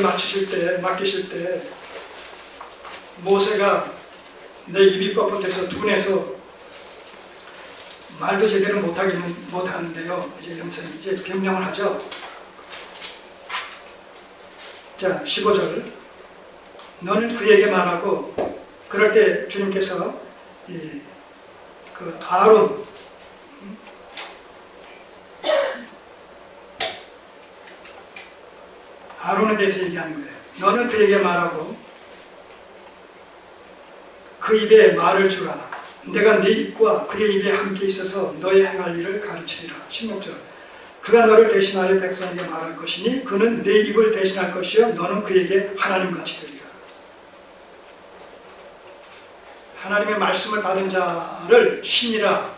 맡기실 때 모세가 내 입이 뻣뻣해서 둔해서 말도 제대로 못하는데요. 이제 여기서 이제 변명을 하죠. 자, 15절. 너는 그에게 말하고, 그럴 때 주님께서 그 아론에 대해서 얘기하는 거예요. 너는 그에게 말하고 그 입에 말을 주라. 내가 네 입과 그의 입에 함께 있어서 너의 행할 일을 가르치리라. 16절. 그가 너를 대신하여 백성에게 말할 것이니 그는 네 입을 대신할 것이요 너는 그에게 하나님같이 되리라. 하나님의 말씀을 받은 자를 신이라,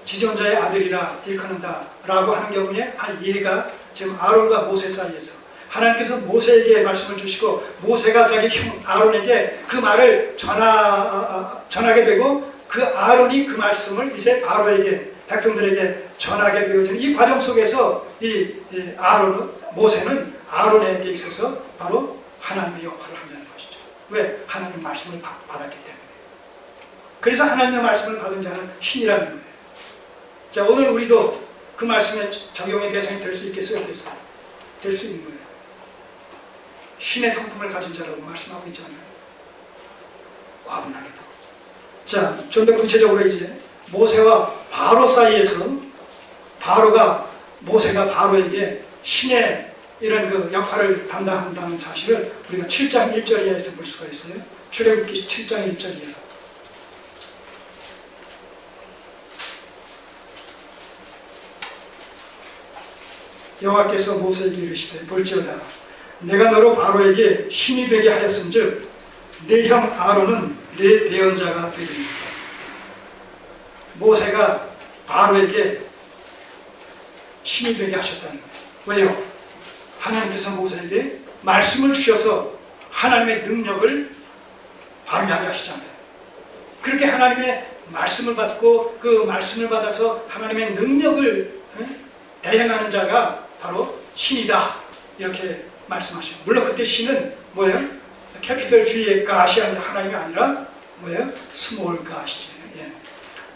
지존자의 아들이라 일컫는다 라고 하는 경우에 한 이해가 지금 아론과 모세 사이에서 하나님께서 모세에게 말씀을 주시고 모세가 자기 형 아론에게 그 말을 전하게 되고 그 아론이 그 말씀을 이제 바로에게, 백성들에게 전하게 되어지는 이 과정 속에서 모세는 아론에게 있어서 바로 하나님의 역할을 한다는 것이죠. 왜? 하나님의 말씀을 받았기 때문에. 그래서 하나님의 말씀을 받은 자는 신이라는 거예요. 자, 오늘 우리도 그 말씀의 적용의 대상이 될 수 있겠어요? 없겠어요? 될 수 있는 거예요. 신의 성품을 가진 자라고 말씀하고 있잖아요. 과분하게도. 자, 좀 더 구체적으로 이제 모세와 바로 사이에서 모세가 바로에게 신의 이런 그 역할을 담당한다는 사실을 우리가 7장 1절에서 볼 수가 있어요. 출애굽기 7장 1절이에요. 여호와께서 모세에게 이르시되 볼지어다 내가 너로 바로에게 신이 되게 하였은즉 네 형 아론은 네 대언자가 되리니. 모세가 바로에게 신이 되게 하셨다는 거예요. 왜요? 하나님께서 모세에게 말씀을 주셔서 하나님의 능력을 발휘하게 하시잖아요. 그렇게 하나님의 말씀을 받고 그 말씀을 받아서 하나님의 능력을 대행하는 자가 바로 신이다 이렇게 말씀하시고, 물론 그때 신은 뭐예요? 캐피털 G의 가시 하나님이 아니라 뭐예요? 스몰 가시죠. 예.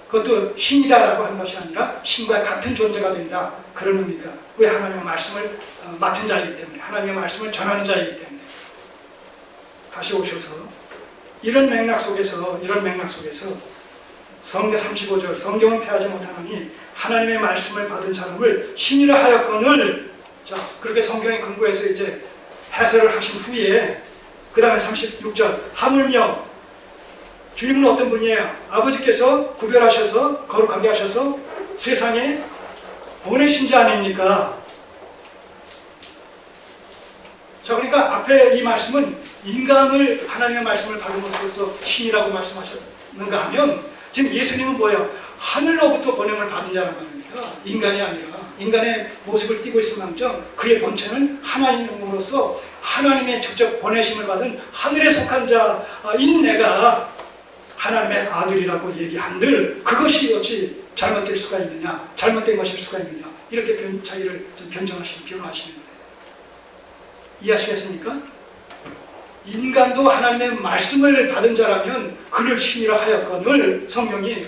그것도 신이다라고 하는 것이 아니라 신과 같은 존재가 된다 그런 의미가. 왜? 하나님의 말씀을 맡은 자이기 때문에, 하나님의 말씀을 전하는 자이기 때문에. 다시 오셔서 이런 맥락 속에서 성경 35절 성경은 패하지 못하노니 하나님의 말씀을 받은 사람을 신이라 하였거늘. 자, 그렇게 성경에 근거해서 이제 해설을 하신 후에 그 다음에 36절 하물며 주님은 어떤 분이에요? 아버지께서 구별하셔서 거룩하게 하셔서 세상에 보내신 자 아닙니까? 자, 그러니까 앞에 이 말씀은 인간을 하나님의 말씀을 받음으로써 신이라고 말씀하셨는가 하면 지금 예수님은 뭐예요? 하늘로부터 보냄을 받은 자란 말입니다. 인간이 아니라. 인간의 모습을 띠고 있을 망정 그의 본체는 하나님으로서 하나님의 직접 보내심을 받은 하늘에 속한 자인 내가 하나님의 아들이라고 얘기한들 그것이 어찌 잘못될 수가 있느냐, 잘못된 것일 수가 있느냐, 이렇게 자기를 변증하시는, 비용하시는 거예요. 이해하시겠습니까? 인간도 하나님의 말씀을 받은 자라면 그를 신이라 하였거늘 성경이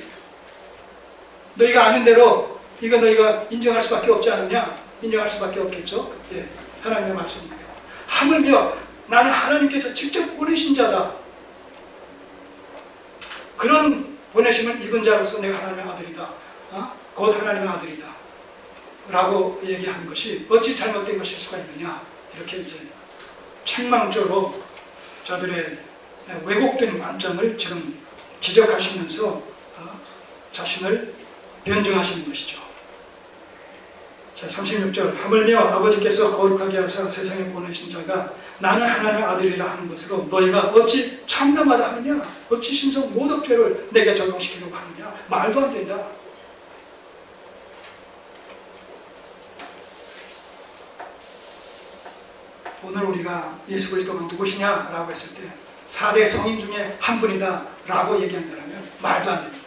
너희가 아는 대로 이거 너희가 인정할 수밖에 없지 않느냐? 인정할 수밖에 없겠죠? 예, 하나님의 말씀입니다. 하물며 나는 하나님께서 직접 보내신 자다. 그런 보내심을 입은 자로서 내가 하나님의 아들이다. 곧 하나님의 아들이다. 라고 얘기하는 것이 어찌 잘못된 것일 수가 있느냐? 이렇게 이제 책망조로 저들의 왜곡된 관점을 지금 지적하시면서 자신을 변증하시는 것이죠. 자, 36절 하물며 아버지께서 거룩하게 하사 세상에 보내신 자가 나는 하나님의 아들이라 하는 것으로 너희가 어찌 참담하다 하느냐? 어찌 신성 모독죄를 내게 적용시키려고 하느냐? 말도 안 된다. 오늘 우리가 예수 그리스도가 누구시냐? 라고 했을 때 4대 성인 중에 한 분이다 라고 얘기한다면 말도 안 됩니다.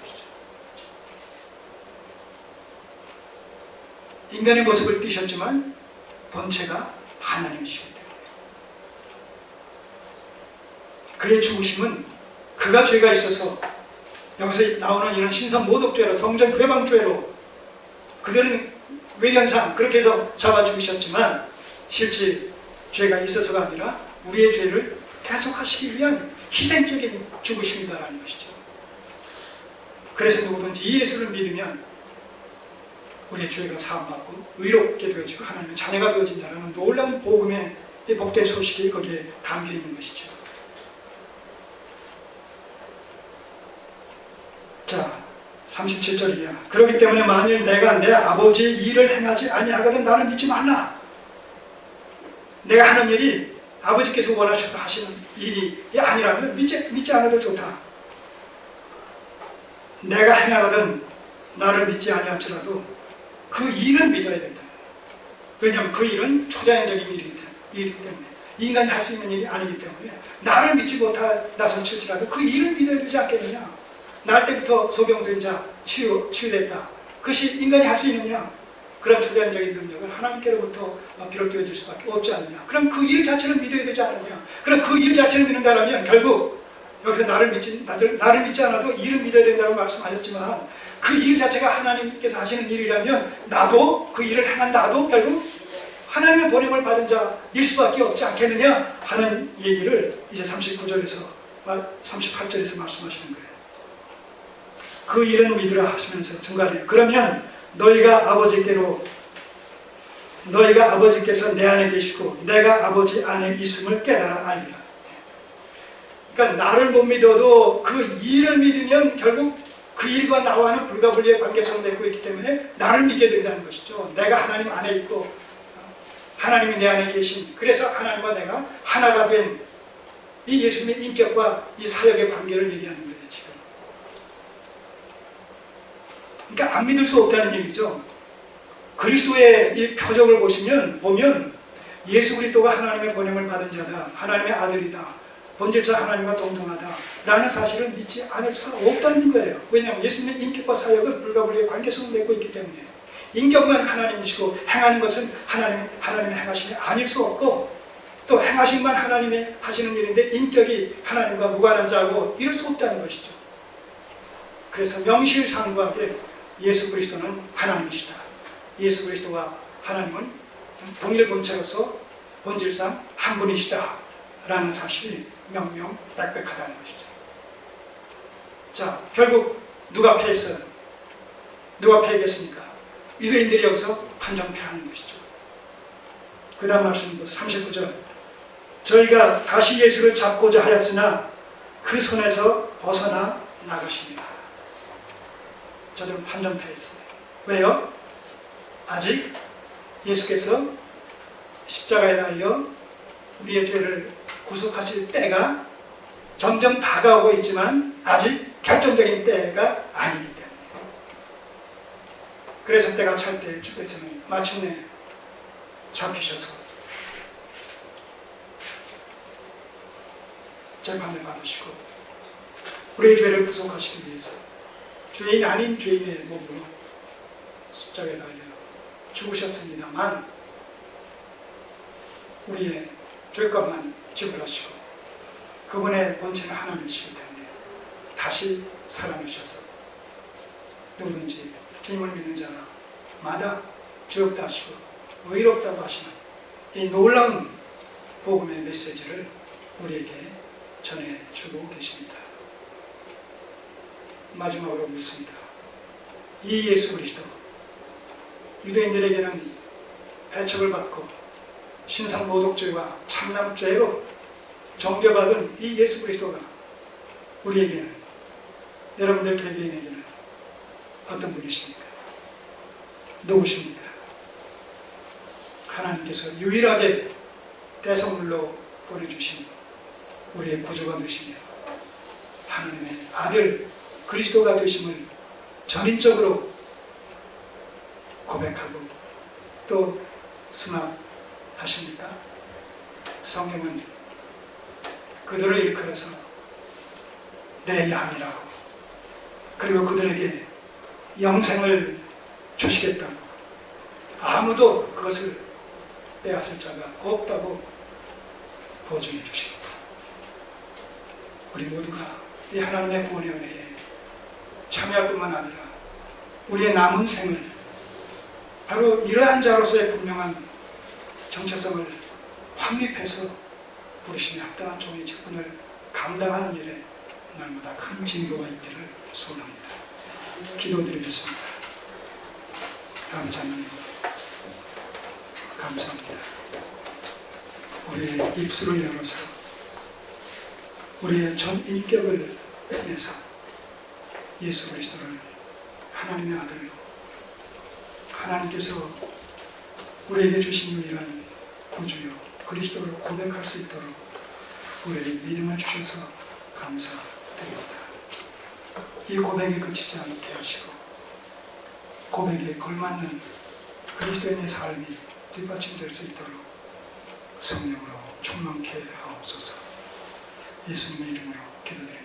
인간의 모습을 띠셨지만 본체가 하나님이시기 때문에 그의 죽으심은 그가 죄가 있어서 여기서 나오는 이런 신성 모독죄로 성전 회방죄로 그들은 외견상 그렇게 해서 잡아 죽으셨지만 실제 죄가 있어서가 아니라 우리의 죄를 대속하시기 위한 희생적인 죽으심이다라는 것이죠. 그래서 누구든지 이 예수를 믿으면 우리의 죄가 사함받고 의롭게 되어지고 하나님의 자녀가 되어진다는 놀라운 복음의 복된 소식이 거기에 담겨 있는 것이죠. 자, 37절이야. 그렇기 때문에 만일 내가 내 아버지의 일을 행하지 아니하거든 나를 믿지 말라. 내가 하는 일이 아버지께서 원하셔서 하시는 일이 아니라면 믿지 않아도 좋다. 내가 행하거든 나를 믿지 아니할지라도 그 일은 믿어야 된다. 왜냐하면 그 일은 초자연적인 일이기 때문에 인간이 할 수 있는 일이 아니기 때문에 나를 믿지 못하다손 칠지라도 그 일을 믿어야 되지 않겠느냐. 날 때부터 소경된 자 치유됐다. 그것이 인간이 할 수 있느냐. 그런 초자연적인 능력을 하나님께로부터 비롯되어질 수밖에 없지 않느냐. 그럼 그 일 자체를 믿어야 되지 않느냐. 그럼 그 일 자체를 믿는다면 결국 여기서 나를 믿지 않아도 일을 믿어야 된다고 말씀하셨지만 그 일 자체가 하나님께서 하시는 일이라면 나도 그 일을 행한 나도 결국 하나님의 보냄을 받은 자일 수밖에 없지 않겠느냐 하는 얘기를 이제 39절에서 38절에서 말씀하시는 거예요. 그 일은 믿으라 하시면서 중간에 그러면 너희가 아버지께서 내 안에 계시고 내가 아버지 안에 있음을 깨달아 알리라. 그러니까 나를 못 믿어도 그 일을 믿으면 결국 그 일과 나와는 불가분리의 관계성을 맺고 있기 때문에 나를 믿게 된다는 것이죠. 내가 하나님 안에 있고 하나님이 내 안에 계신, 그래서 하나님과 내가 하나가 된 이 예수님의 인격과 이 사역의 관계를 얘기하는 거예요. 지금. 그러니까 안 믿을 수 없다는 얘기죠. 그리스도의 이 표적을 보면 예수 그리스도가 하나님의 보냄을 받은 자다, 하나님의 아들이다, 본질상 하나님과 동등하다 라는 사실을 믿지 않을 수가 없다는 거예요. 왜냐하면 예수님의 인격과 사역은 불가분리의 관계성을 맺고 있기 때문에 인격만 하나님이시고 행하는 것은 하나님의 행하심이 아닐 수 없고 또 행하심만 하나님이 하시는 일인데 인격이 하나님과 무관한 자고 이럴 수 없다는 것이죠. 그래서 명실상부하게 예수 그리스도는 하나님이시다. 예수 그리스도와 하나님은 동일 본체로서 본질상 한 분이시다 라는 사실이 명명백백하다는 것이죠. 자, 결국 누가 패했어요? 누가 패했습니까? 유대인들이 여기서 판정패하는 것이죠. 그 다음 말씀 39절 저희가 다시 예수를 잡고자 하였으나 그 손에서 벗어나 나가십니다. 저들은 판정패했어요. 왜요? 아직 예수께서 십자가에 달려 우리의 죄를 구속하실 때가 점점 다가오고 있지만 아직 결정적인 때가 아니기 때문에 그래서 때가 찰 때 주께서는 마침내 잡히셔서 재판을 받으시고 우리의 죄를 구속하시기 위해서 죄인 아닌 죄인의 몸으로 십자가에 달려 죽으셨습니다만 우리의 죄값만 지불하시고 그분의 본체는 하나님이시기 때문에 다시 살아나셔서 누구든지 주님을 믿는 자마다 죄 없다 하시고 의롭다고 하시는 이 놀라운 복음의 메시지를 우리에게 전해주고 계십니다. 마지막으로 묻습니다. 이 예수 그리스도 유대인들에게는 배척을 받고 신상모독죄와 참남죄로 정죄받은 이 예수 그리스도가 우리에게는, 여러분들 개개인에게는 어떤 분이십니까? 누구십니까? 하나님께서 유일하게 대성물로 보내주신 우리의 구주가 되시며 하나님의 아들 그리스도가 되심을 전인적으로 고백하고 또 승합하십니까? 성경은 그들을 일컬어서 내 양이라고, 그리고 그들에게 영생을 주시겠다고, 아무도 그것을 빼앗을 자가 없다고 보증해 주십니다. 우리 모두가 이 하나님의 구원의 은혜에 참여할 뿐만 아니라 우리의 남은 생을 바로 이러한 자로서의 분명한 정체성을 확립해서 부르심에 합당한 종의 직분을 감당하는 일에 날마다 큰 진보가 있기를 소원합니다. 기도드리겠습니다. 감사합니다. 감사합니다. 우리의 입술을 열어서 우리의 전 인격을 내서 예수 그리스도를 하나님의 아들로 하나님께서 우리에게 주신 유일한 구주요 그리스도를 고백할 수 있도록 우리에게 믿음을 주셔서 감사드립니다. 이 고백이 그치지 않게 하시고 고백에 걸맞는 그리스도인의 삶이 뒷받침될 수 있도록 성령으로 충만케 하옵소서. 예수님의 이름으로 기도드립니다.